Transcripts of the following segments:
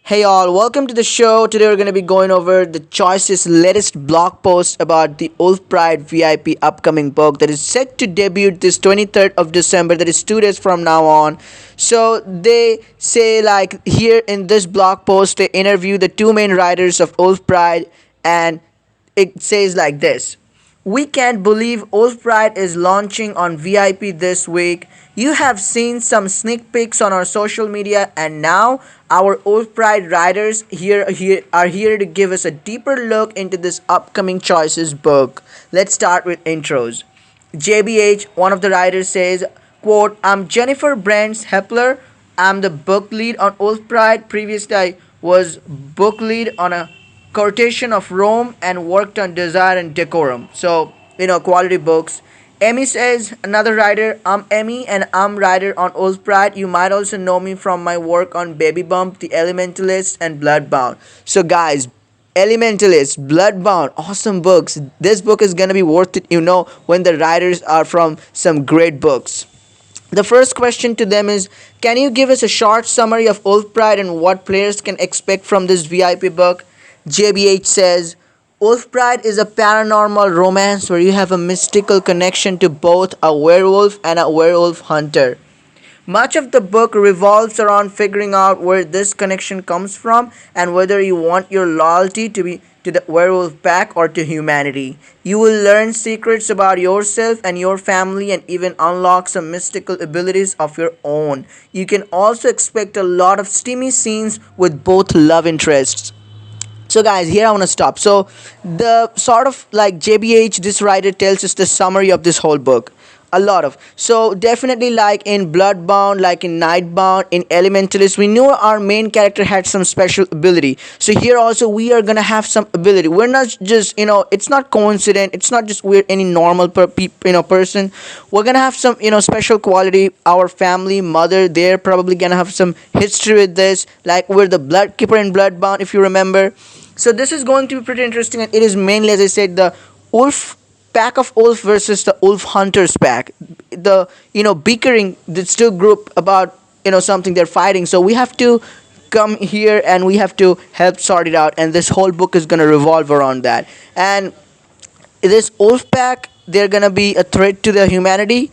Hey all, welcome to the show. Today we're going to be going over the choicest latest blog post about the Wolf Pride VIP upcoming book that is set to debut this 23rd of December, that is 2 days from now on. So they say, like, here in this blog post they interview the two main writers of Wolf Pride, and it says like this. We can't believe Wolf Pride is launching on VIP this week. You have seen some sneak peeks on our social media, and now our Wolf Pride writers are here to give us a deeper look into this upcoming Choices book. Let's start with intros. JBH, one of the writers, says, quote, I'm Jennifer Brents Hepler. I'm the book lead on Wolf Pride. Previously, I was book lead on a Courtation of Rome and worked on Desire and Decorum. So, quality books. Emmy says, another writer, I'm Emmy and I'm writer on Wolf Pride. You might also know me from my work on Baby Bump, The Elementalist, and Bloodbound. So, guys, Elementalist, Bloodbound, awesome books. This book is gonna be worth it, when the writers are from some great books. The first question to them is, can you give us a short summary of Wolf Pride and what players can expect from this VIP book? JBH says, Wolf Pride is a paranormal romance where you have a mystical connection to both a werewolf and a werewolf hunter. Much of the book revolves around figuring out where this connection comes from and whether you want your loyalty to be to the werewolf pack or to humanity. You will learn secrets about yourself and your family and even unlock some mystical abilities of your own. You can also expect a lot of steamy scenes with both love interests. So guys, here I want to stop. So the sort of like JBH, this writer tells us the summary of this whole book. A lot of, so definitely, like in Bloodbound, like in Nightbound, in Elementalist, we knew our main character had some special ability. So here also we are gonna have some ability. We're not just, it's not coincident. It's not just we're any normal person. We're gonna have some special quality. Our family, mother, they're probably gonna have some history with this. Like we're the blood keeper in Bloodbound, if you remember. So this is going to be pretty interesting, and it is mainly, as I said, the wolf pack of wolf versus the wolf hunters pack. The bickering, that's still group about something they're fighting. So we have to come here and we have to help sort it out. And this whole book is gonna revolve around that. And this wolf pack, they're gonna be a threat to the humanity.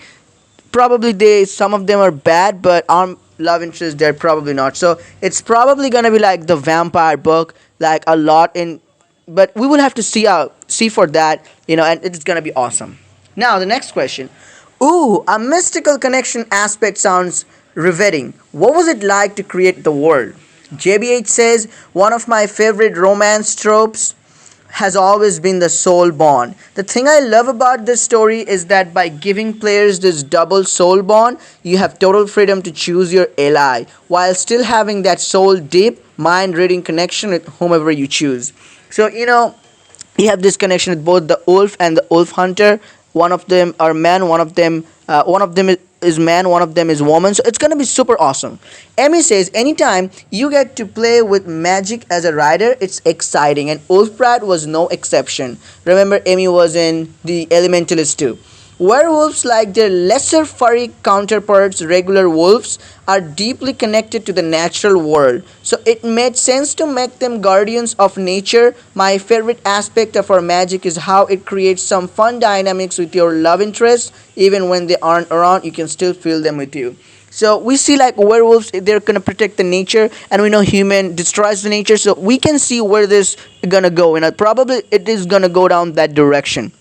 Probably some of them are bad, but our love interest, they're probably not. So it's probably gonna be like the vampire book, like a lot in, but we will have to see for that, and it's gonna be awesome. Now the next question. Ooh, a mystical connection aspect sounds riveting. What was it like to create the world? JBH says, one of my favorite romance tropes has always been the soul bond. The thing I love about this story is that by giving players this double soul bond, you have total freedom to choose your ally while still having that soul deep mind reading connection with whomever you choose. So, you have this connection with both the wolf and the wolf hunter. One of them are men, one of them is man, one of them is woman. So it's gonna be super awesome. Emmy says, anytime you get to play with magic as a writer, it's exciting, and Wolf Pride was no exception. Remember, Emmy was in the Elementalist too. Werewolves, like their lesser furry counterparts, regular wolves, are deeply connected to the natural world. So it made sense to make them guardians of nature. My favorite aspect of our magic is how it creates some fun dynamics with your love interest. Even when they aren't around, you can still feel them with you. So we see like werewolves, they're gonna protect the nature, and we know human destroys the nature. So we can see where this is gonna go, and probably it is gonna go down that direction.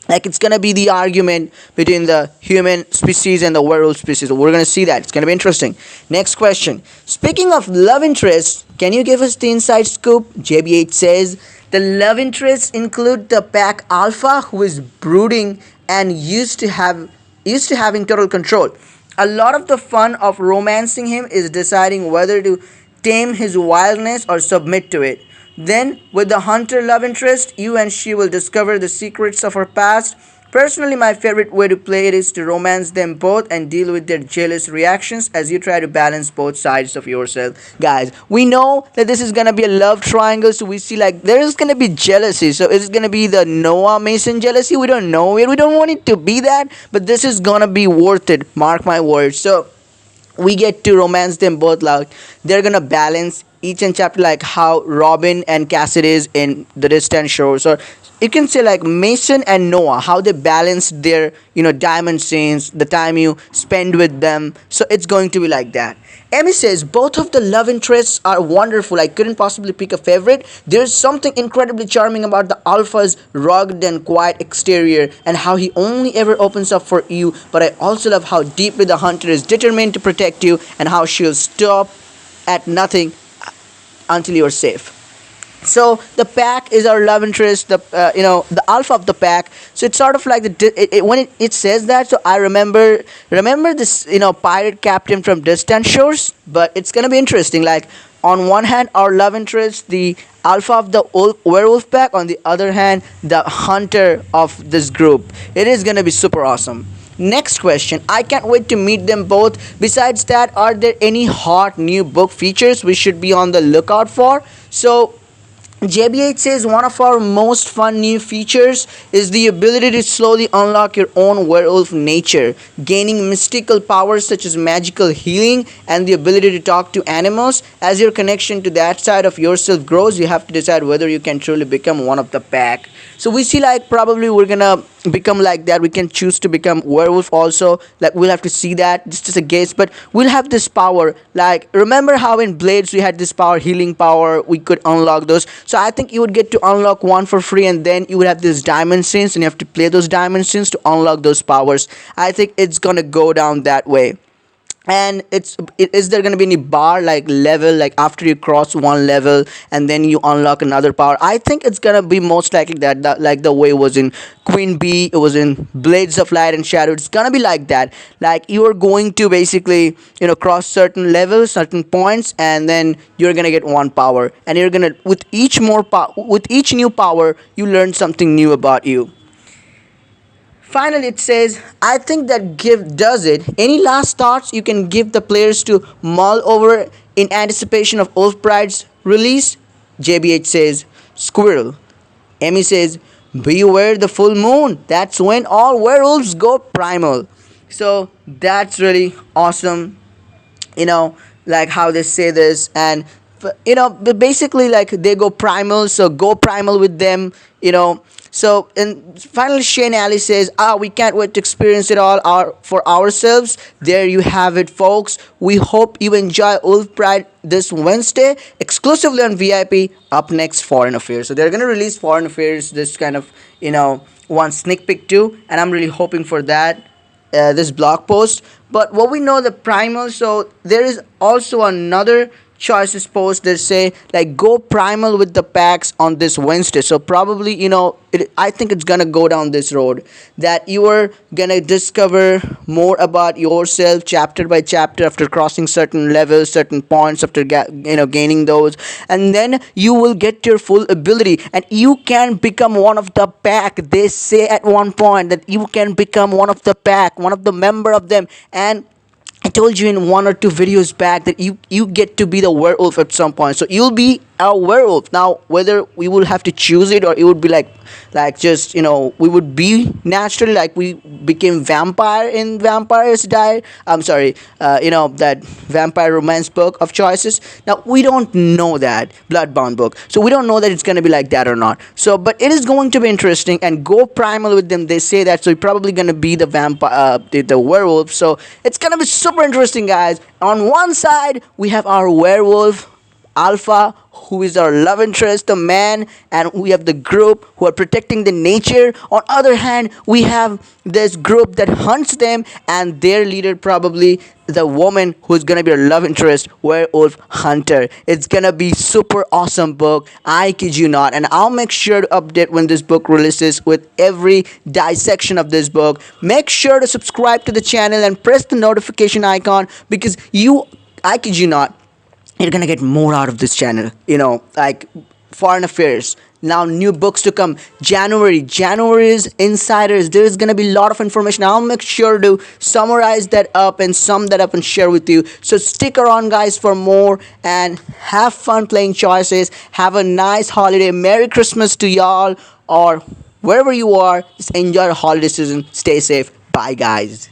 Like it's gonna be the argument between the human species and the werewolf species. We're gonna see that. It's gonna be interesting. Next question. Speaking of love interests, can you give us the inside scoop? JBH says the love interests include the pack alpha, who is brooding and used to having total control. A lot of the fun of romancing him is deciding whether to tame his wildness or submit to it. Then, with the hunter love interest, you and she will discover the secrets of her past. Personally, my favorite way to play it is to romance them both and deal with their jealous reactions as you try to balance both sides of yourself. Guys, we know that this is gonna be a love triangle, so we see like there is gonna be jealousy. So it's gonna be the Noah Mason jealousy. We don't know it. We don't want it to be that, but this is gonna be worth it. Mark my words. So we get to romance them both, like they're gonna balance each and chapter, like how Robin and Cassidy is in the distant shores, or you can say like Mason and Noah, how they balance their diamond scenes, the time you spend with them. So it's going to be like that. Emmy says both of the love interests are wonderful. I couldn't possibly pick a favorite. There's something incredibly charming about the alpha's rugged and quiet exterior and how he only ever opens up for you. But I also love how deeply the hunter is determined to protect you and how she'll stop at nothing until you're safe. So the pack is our love interest, the the alpha of the pack. So it's sort of like when it says that. So I remember this pirate captain from Distant Shores. But it's gonna be interesting. Like on one hand, our love interest, the alpha of the werewolf pack. On the other hand, the hunter of this group. It is gonna be super awesome. Next question. I can't wait to meet them both. Besides that, are there any hot new book features we should be on the lookout for? So JB8 says one of our most fun new features is the ability to slowly unlock your own werewolf nature, gaining mystical powers such as magical healing and the ability to talk to animals. As your connection to that side of yourself grows, you have to decide whether you can truly become one of the pack. So we see like probably we're gonna become like that. We can choose to become werewolf also. Like we'll have to see that. Just as a guess, but we'll have this power. Like remember how in Blades we had this power, healing power. We could unlock those. So I think you would get to unlock one for free, and then you would have these diamond scenes, and you have to play those diamond scenes to unlock those powers. I think it's gonna go down that way. And is there going to be any bar like level, like after you cross one level and then you unlock another power? I think it's going to be most likely that like the way it was in Queen Bee, it was in Blades of Light and Shadow. It's going to be like that. Like you are going to basically cross certain levels, certain points, and then you're going to get one power, and you're going to with each new power you learn something new about you. Finally, it says, I think that give does it. Any last thoughts you can give the players to mull over in anticipation of Wolf Pride's release? JBH says, Squirrel. Emmy says, beware the full moon. That's when all werewolves go primal. So that's really awesome. Like how they say this, and basically like they go primal, so go primal with them. So and finally Shane Alley says, we can't wait to experience it all for ourselves. There you have it, folks. We hope you enjoy Wolf Pride this Wednesday exclusively on VIP. Up next, Foreign Affairs. So they're gonna release Foreign Affairs, this kind of one sneak peek too, and I'm really hoping for that. This blog post. But what we know, the primal, so there is also another choices post that say like go primal with the packs on this Wednesday. So probably I think it's gonna go down this road that you are gonna discover more about yourself chapter by chapter after crossing certain levels, certain points, after gaining those, and then you will get your full ability and you can become one of the pack. They say at one point that you can become one of the pack, one of the member of them. And I told you in one or two videos back that you get to be the werewolf at some point. So you'll be a werewolf. Now whether we will have to choose it or it would be like just we would be naturally like we became vampire in Vampires Diary. I'm sorry, that vampire romance book of choices. Now we don't know that Bloodbound book, so we don't know that it's gonna be like that or not. So but it is going to be interesting, and go primal with them. They say that, so you're probably gonna be the vampire, the werewolf. So it's gonna be super interesting, guys. On one side we have our werewolf alpha, who is our love interest, the man, and we have the group who are protecting the nature. On other hand, we have this group that hunts them, and their leader probably the woman who's gonna be our love interest, werewolf hunter. It's gonna be super awesome book, I kid you not, and I'll make sure to update when this book releases with every dissection of this book. Make sure to subscribe to the channel and press the notification icon, because I kid you not, you're gonna get more out of this channel. Like Foreign Affairs. Now new books to come. January's insiders. There is gonna be a lot of information. I'll make sure to summarize that up and sum that up and share with you. So stick around, guys, for more, and have fun playing choices. Have a nice holiday. Merry Christmas to y'all, or wherever you are. Just enjoy the holiday season. Stay safe. Bye, guys.